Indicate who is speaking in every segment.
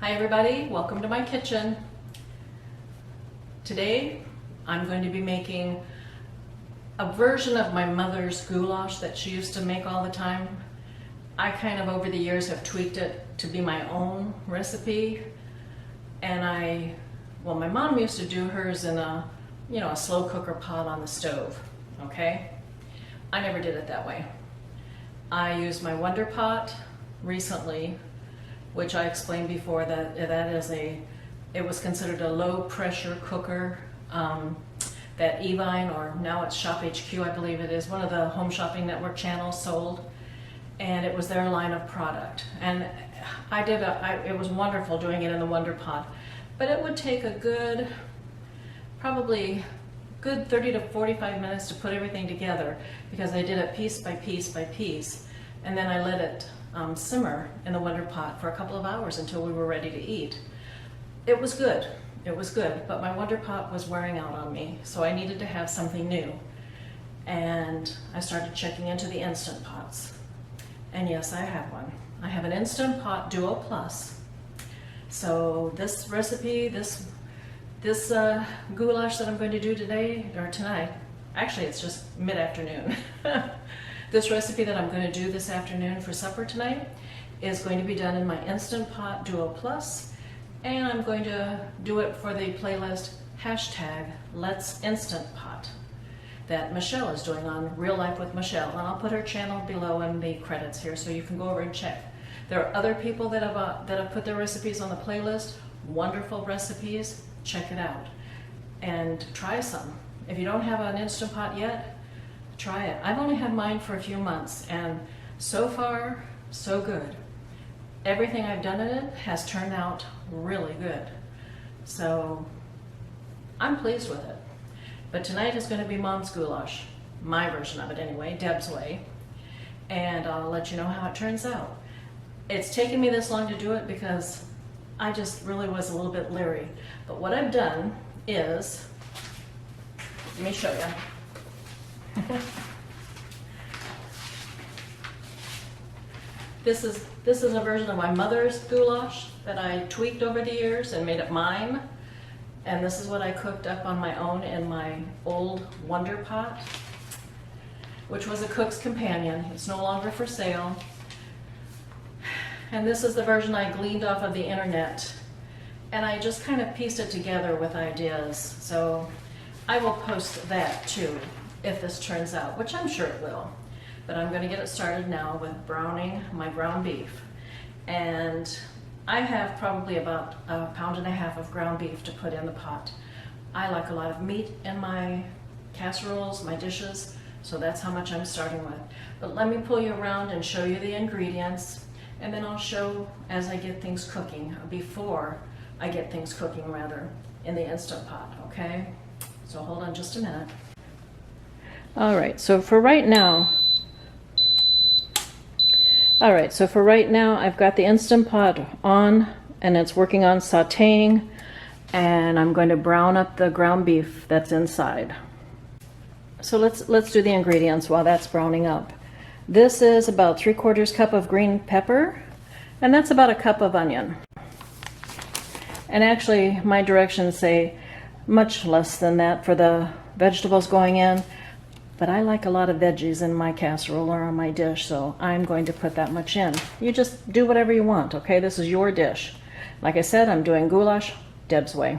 Speaker 1: Hi everybody, welcome to my kitchen. Today I'm going to be making a version of my mother's goulash that she used to make all the time. I kind of over the years have tweaked it to be my own recipe, and my mom used to do hers in a slow cooker pot on the stove, okay? I never did it that way. I used my Wonder Pot recently, which I explained before that it was considered a low pressure cooker that Evine, or now it's Shop HQ, I believe it is, one of the Home Shopping Network channels sold, and it was their line of product. And it was wonderful doing it in the Wonder Pot, but it would take probably good 30 to 45 minutes to put everything together, because I did it piece by piece by piece, and then I let it simmer in the Wonder Pot for a couple of hours until we were ready to eat. It was good, but my Wonder Pot was wearing out on me, so I needed to have something new. And I started checking into the Instant Pots. And yes, I have one. I have an Instant Pot Duo Plus. So this recipe, this goulash that I'm going to do today, or tonight, actually it's just mid-afternoon. This recipe that I'm going to do this afternoon for supper tonight is going to be done in my Instant Pot Duo Plus, and I'm going to do it for the playlist #Let's Instant Pot that Michelle is doing on Real Life with Michelle, and I'll put her channel below in the credits here so you can go over and check. There are other people that have put their recipes on the playlist, wonderful recipes. Check it out and try some. If you don't have an Instant Pot yet, try it. I've only had mine for a few months, and so far, so good. Everything I've done in it has turned out really good. So I'm pleased with it. But tonight is going to be Mom's goulash, my version of it anyway, Deb's way, and I'll let you know how it turns out. It's taken me this long to do it because I just really was a little bit leery. But what I've done is, let me show you. This is a version of my mother's goulash that I tweaked over the years and made it mine. And this is what I cooked up on my own in my old Wonder Pot, which was a cook's companion. It's no longer for sale. And this is the version I gleaned off of the internet. And I just kind of pieced it together with ideas. So I will post that too, if this turns out, which I'm sure it will. But I'm going to get it started now with browning my ground beef. And I have probably about 1.5 pounds of ground beef to put in the pot. I like a lot of meat in my casseroles, my dishes, so that's how much I'm starting with. But let me pull you around and show you the ingredients, and then I'll show as I get things cooking, before I get things cooking rather, in the Instant Pot, okay? So hold on just a minute. All right, so for right now, I've got the Instant Pot on, and it's working on sauteing, and I'm going to brown up the ground beef that's inside. So let's do the ingredients while that's browning up. This is about 3/4 cup of green pepper, and that's about 1 cup of onion. And actually, my directions say much less than that for the vegetables going in. But I like a lot of veggies in my casserole or on my dish, so I'm going to put that much in. You just do whatever you want, okay? This is your dish. Like I said, I'm doing goulash Deb's way.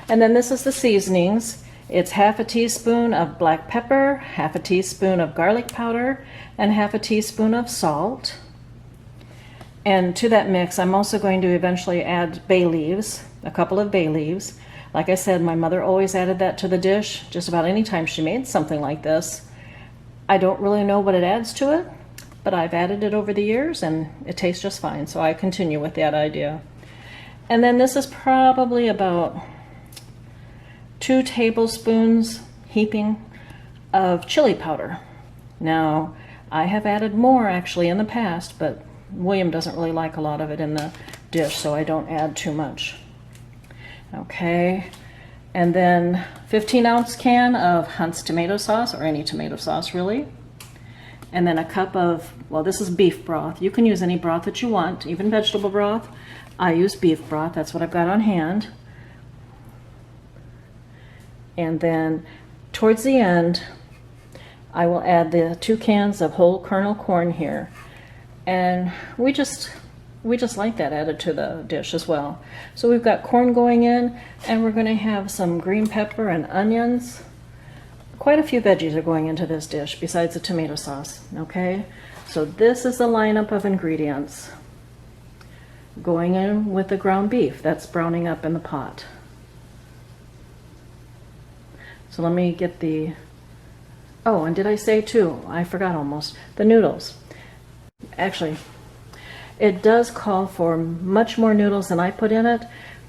Speaker 1: And then this is the seasonings. It's 1/2 teaspoon of black pepper, 1/2 teaspoon of garlic powder, and 1/2 teaspoon of salt. And to that mix, I'm also going to eventually add bay leaves, a couple of bay leaves. Like I said, my mother always added that to the dish just about any time she made something like this. I don't really know what it adds to it, but I've added it over the years and it tastes just fine, so I continue with that idea. And then this is probably about 2 tablespoons heaping of chili powder. Now, I have added more actually in the past, but William doesn't really like a lot of it in the dish, so I don't add too much. Okay, and then 15-ounce can of Hunt's tomato sauce, or any tomato sauce really. And then 1 cup of, well, this is beef broth. You can use any broth that you want, even vegetable broth. I use beef broth, that's what I've got on hand. And then towards the end, I will add the 2 cans of whole kernel corn here. And we just like that added to the dish as well. So we've got corn going in, and we're going to have some green pepper and onions. Quite a few veggies are going into this dish besides the tomato sauce, okay? So this is the lineup of ingredients going in with the ground beef that's browning up in the pot. So let me get the, oh, and did I say too, I forgot almost, the noodles. Actually, it does call for much more noodles than I put in it.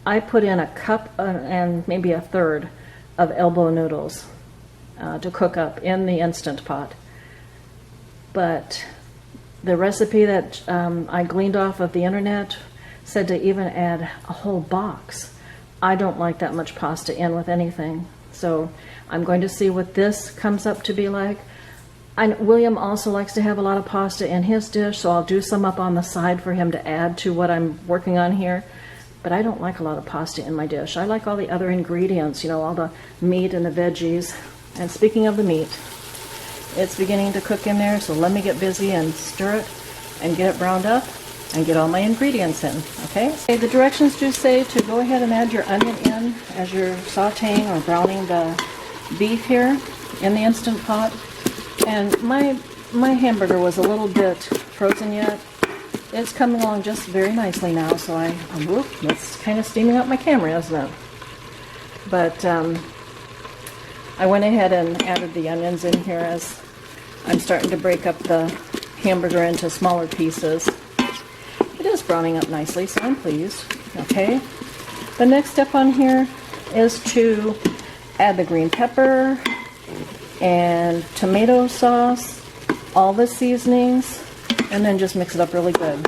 Speaker 1: I put in a cup and maybe a third of elbow noodles to cook up in the Instant Pot. But the recipe that I gleaned off of the internet said to even add a whole box. I don't like that much pasta in with anything. So I'm going to see what this comes up to be like. William also likes to have a lot of pasta in his dish, so I'll do some up on the side for him to add to what I'm working on here. But I don't like a lot of pasta in my dish. I like all the other ingredients, you know, all the meat and the veggies. And speaking of the meat, it's beginning to cook in there, so let me get busy and stir it and get it browned up and get all my ingredients in, okay? Okay, the directions do say to go ahead and add your onion in as you're sauteing or browning the beef here in the Instant Pot. And my hamburger was a little bit frozen yet. It's coming along just very nicely now, so whoop, that's kind of steaming up my camera, isn't it? But I went ahead and added the onions in here as I'm starting to break up the hamburger into smaller pieces. It is browning up nicely, so I'm pleased. Okay, the next step on here is to add the green pepper and tomato sauce, all the seasonings, and then just mix it up really good.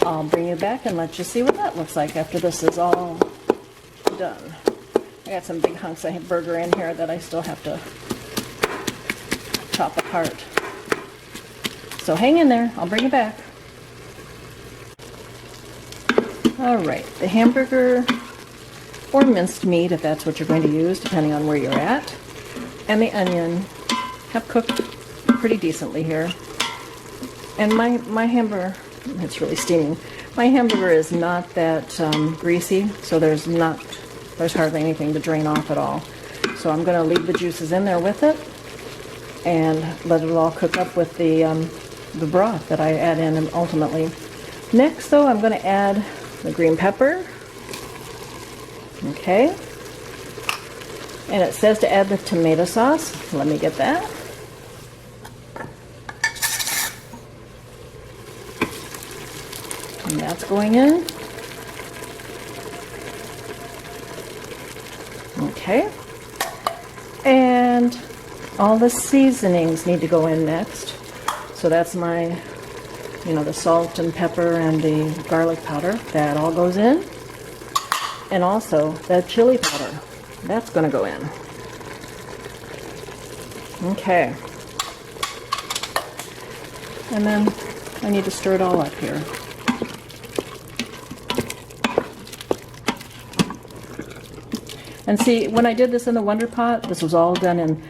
Speaker 1: I'll bring you back and let you see what that looks like after this is all done. I got some big hunks of burger in here that I still have to chop apart. So hang in there, I'll bring you back. All right, the hamburger or minced meat, if that's what you're going to use, depending on where you're at, and the onion have cooked pretty decently here. And my hamburger, it's really steaming. My hamburger is not that greasy, so there's hardly anything to drain off at all. So I'm going to leave the juices in there with it and let it all cook up with the broth that I add in ultimately. Next, though, I'm going to add the green pepper. Okay. And it says to add the tomato sauce. Let me get that. And that's going in. Okay. And all the seasonings need to go in next. So that's my, the salt and pepper and the garlic powder. That all goes in. And also the chili powder. That's going to go in. Okay. And then I need to stir it all up here. And see, when I did this in the Wonder Pot, this was all done in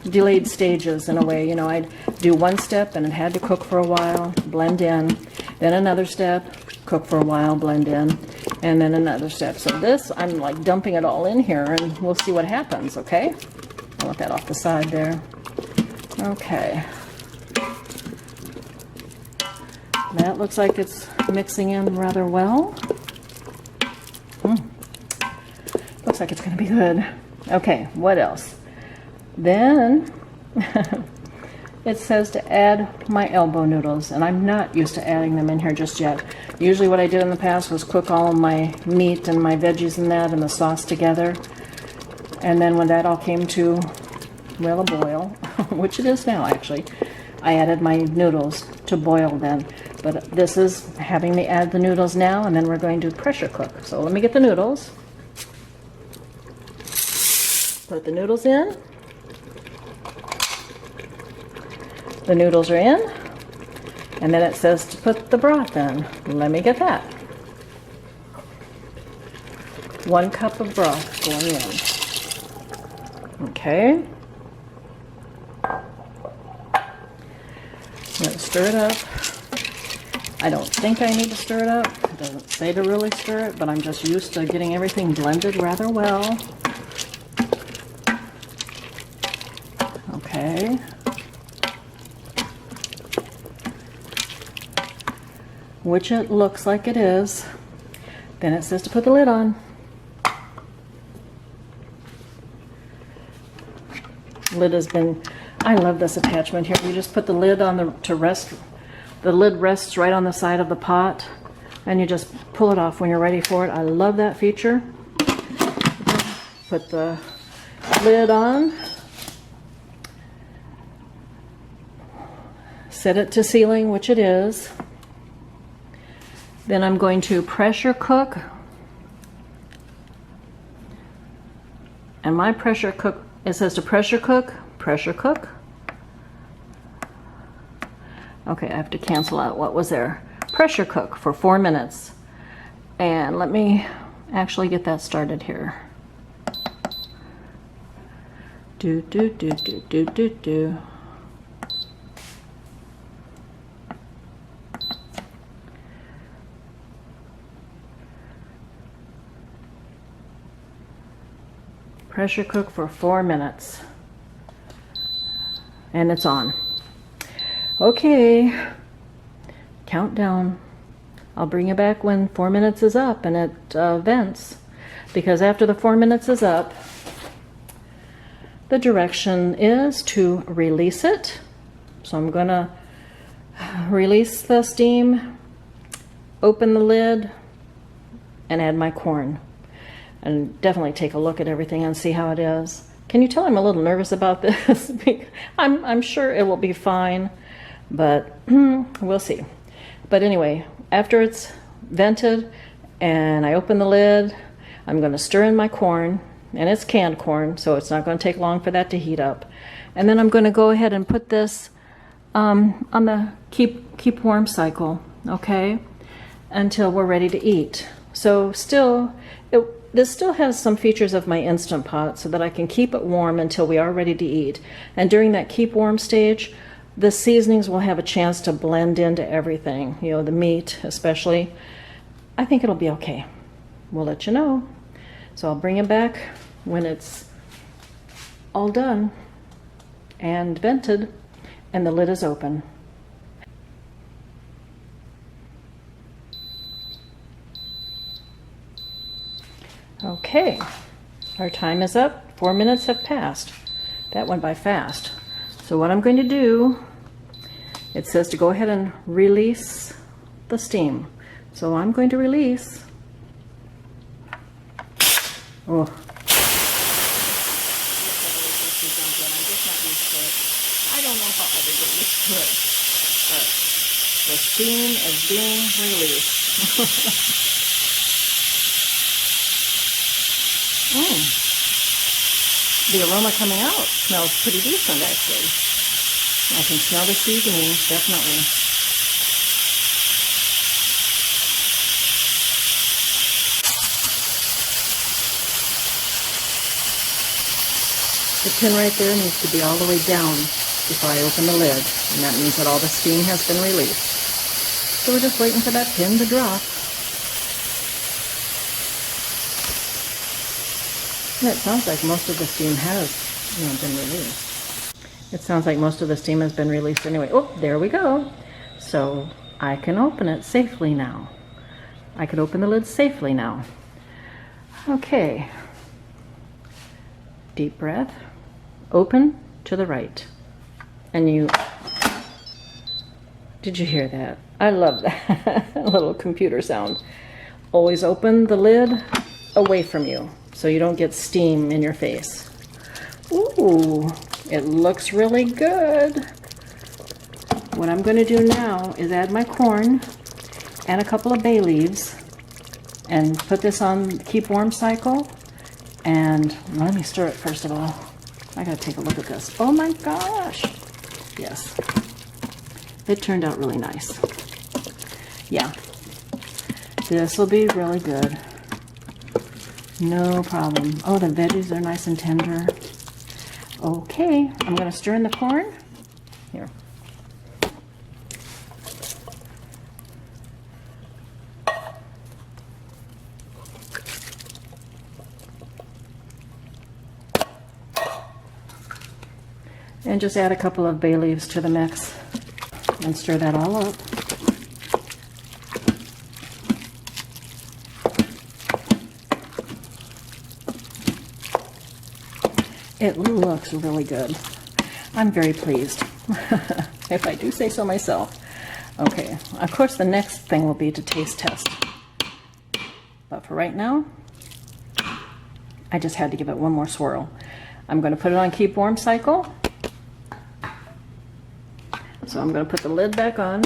Speaker 1: delayed stages in a way. I'd do one step and it had to cook for a while, blend in. Then another step, cook for a while, blend in. And then another step. So this, I'm like dumping it all in here and we'll see what happens, okay? I'll let that off the side there. Okay. That looks like it's mixing in rather well. Looks like it's going to be good. Okay, what else? Then it says to add my elbow noodles, and I'm not used to adding them in here just yet. Usually what I did in the past was cook all of my meat and my veggies and that and the sauce together. And then when that all came to, well, a boil, which it is now actually, I added my noodles to boil then. But this is having me add the noodles now, and then we're going to pressure cook. So let me get the noodles. Put the noodles in. The noodles are in. And then it says to put the broth in. Let me get that. 1 cup of broth going in. Okay. Let's stir it up. I don't think I need to stir it up. It doesn't say to really stir it, but I'm just used to getting everything blended rather well. Okay. Which it looks like it is. Then it says to put the lid on. Lid has been, I love this attachment here. You just put the lid on to rest. The lid rests right on the side of the pot, and you just pull it off when you're ready for it. I love that feature. Put the lid on. Set it to sealing, which it is. Then I'm going to pressure cook. And my pressure cook, it says to pressure cook, pressure cook. Okay, I have to cancel out what was there. Pressure cook for 4 minutes. And let me actually get that started here. Do. Pressure cook for 4 minutes. And it's on. Okay. Countdown. I'll bring you back when 4 minutes is up and it vents. Because after the 4 minutes is up, the direction is to release it. So I'm gonna release the steam, open the lid, and add my corn. And definitely take a look at everything and see how it is. Can you tell I'm a little nervous about this? I'm sure it will be fine, but we'll see. But anyway, after it's vented and I open the lid, I'm going to stir in my corn, and it's canned corn, so it's not going to take long for that to heat up. And then I'm going to go ahead and put this on the keep warm cycle, okay, until we're ready to eat. So this still has some features of my Instant Pot so that I can keep it warm until we are ready to eat. And during that keep warm stage, the seasonings will have a chance to blend into everything, you know, the meat especially. I think it'll be okay. We'll let you know. So I'll bring it back when it's all done and vented and the lid is open. Okay, our time is up. 4 minutes have passed. That went by fast. So what I'm going to do, it says to go ahead and release the steam. So I'm going to release. Oh. I don't know how I get used to it, but the steam is being released. The aroma coming out smells pretty decent, actually. I can smell the seasoning, definitely. The tin right there needs to be all the way down before I open the lid, and that means that all the steam has been released. So we're just waiting for that pin to drop. And it sounds like most of the steam has, been released. It sounds like most of the steam has been released anyway. Oh, there we go. So I can open it safely now. I could open the lid safely now. Okay. Deep breath. Open to the right. And did you hear that? I love that little computer sound. Always open the lid away from you, so you don't get steam in your face. Ooh, it looks really good. What I'm going to do now is add my corn and a couple of bay leaves and put this on keep warm cycle. And let me stir it first of all. I gotta take a look at this. Oh my gosh. Yes. It turned out really nice. Yeah. This will be really good. No problem. Oh, the veggies are nice and tender. Okay, I'm going to stir in the corn. Here. And just add a couple of bay leaves to the mix and stir that all up. It looks really good. I'm very pleased, if I do say so myself. Okay, of course the next thing will be to taste test. But for right now, I just had to give it one more swirl. I'm going to put it on keep warm cycle. So I'm going to put the lid back on.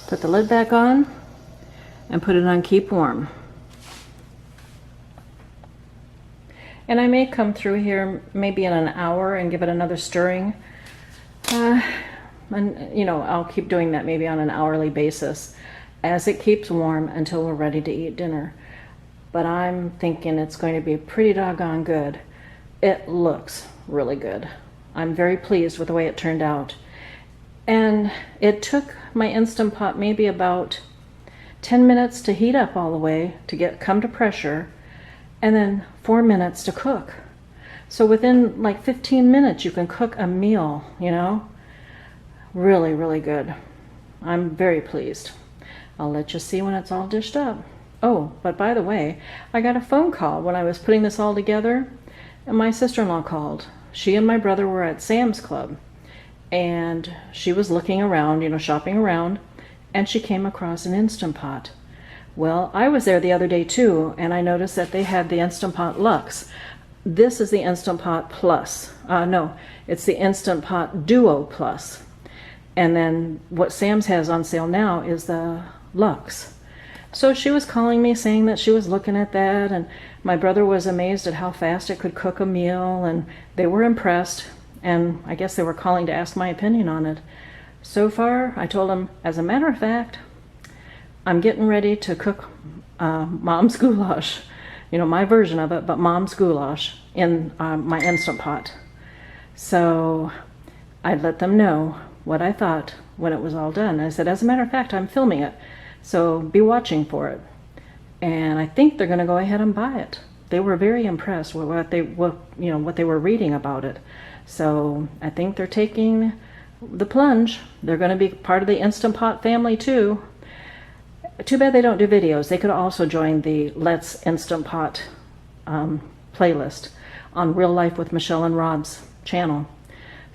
Speaker 1: Put the lid back on and put it on keep warm. And I may come through here maybe in an hour and give it another stirring. And you know, I'll keep doing that maybe on an hourly basis as it keeps warm until we're ready to eat dinner. But I'm thinking it's going to be pretty doggone good. It looks really good. I'm very pleased with the way it turned out. And it took my Instant Pot maybe about 10 minutes to heat up all the way to come to pressure, and then 4 minutes to cook. So within like 15 minutes you can cook a meal, you know. Really, really good. I'm very pleased. I'll let you see when it's all dished up. Oh, but by the way, I got a phone call when I was putting this all together, and my sister-in-law called. She and my brother were at Sam's Club, and she was looking around, you know, shopping around, and she came across an Instant Pot. Well, I was there the other day too, and I noticed that they had the Instant Pot Luxe. This is the Instant Pot Plus. No, it's the Instant Pot Duo Plus. And then what Sam's has on sale now is the Luxe. So she was calling me saying that she was looking at that, and my brother was amazed at how fast it could cook a meal, and they were impressed, and I guess they were calling to ask my opinion on it. So far, I told them, as a matter of fact, I'm getting ready to cook Mom's Goulash, you know, my version of it, but Mom's Goulash in my Instant Pot. So I'd let them know what I thought when it was all done. I said, as a matter of fact, I'm filming it, so be watching for it. And I think they're going to go ahead and buy it. They were very impressed with what they were reading about it. So I think they're taking the plunge. They're going to be part of the Instant Pot family too. Too bad they don't do videos. They could also join the Let's Instant Pot playlist on Real Life with Michelle and Rob's channel.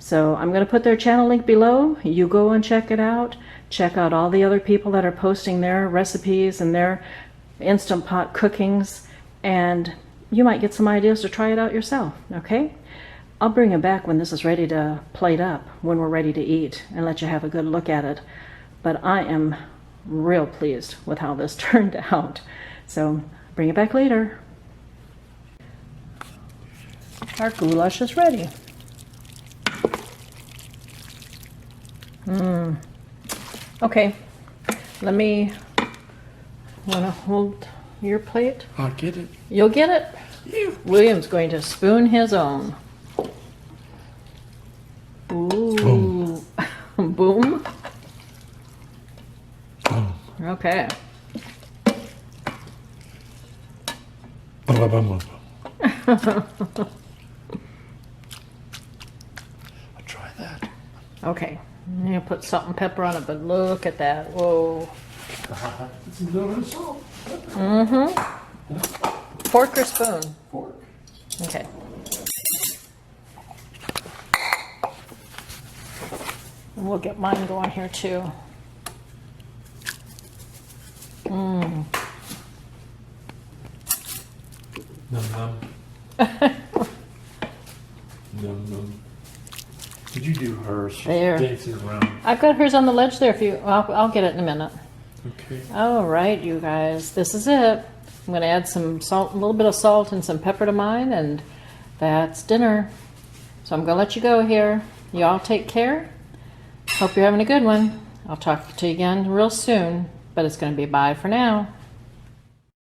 Speaker 1: So I'm going to put their channel link below. You go and check it out. Check out all the other people that are posting their recipes and their Instant Pot cookings, and you might get some ideas to try it out yourself, okay? I'll bring it back when this is ready to plate up, when we're ready to eat, and let you have a good look at it. But I am real pleased with how this turned out. So bring it back later. Our goulash is ready. Okay, let me, want to hold your plate?
Speaker 2: I'll get it.
Speaker 1: You'll get it?
Speaker 2: Yeah.
Speaker 1: William's going to spoon his own. Ooh.
Speaker 2: Boom.
Speaker 1: Boom.
Speaker 2: Boom.
Speaker 1: Okay.
Speaker 2: Boom, boom, boom, boom. I'll try that.
Speaker 1: Okay. I'm going to put salt and pepper on it, but look at that. Whoa.
Speaker 2: It's a little salt.
Speaker 1: Mm-hmm. Fork or spoon?
Speaker 2: Fork.
Speaker 1: Okay. And we'll get mine going here too. Mmm.
Speaker 2: Num num. Num num. Did you do hers?
Speaker 1: There.
Speaker 2: Dancing around.
Speaker 1: I've got hers on the ledge there. If you, I'll get it in a minute.
Speaker 2: Okay.
Speaker 1: All right, you guys, this is it. I'm going to add some salt, a little bit of salt and some pepper to mine, and that's dinner. So I'm going to let you go here. You all take care. Hope you're having a good one. I'll talk to you again real soon. but it's going to be bye for now.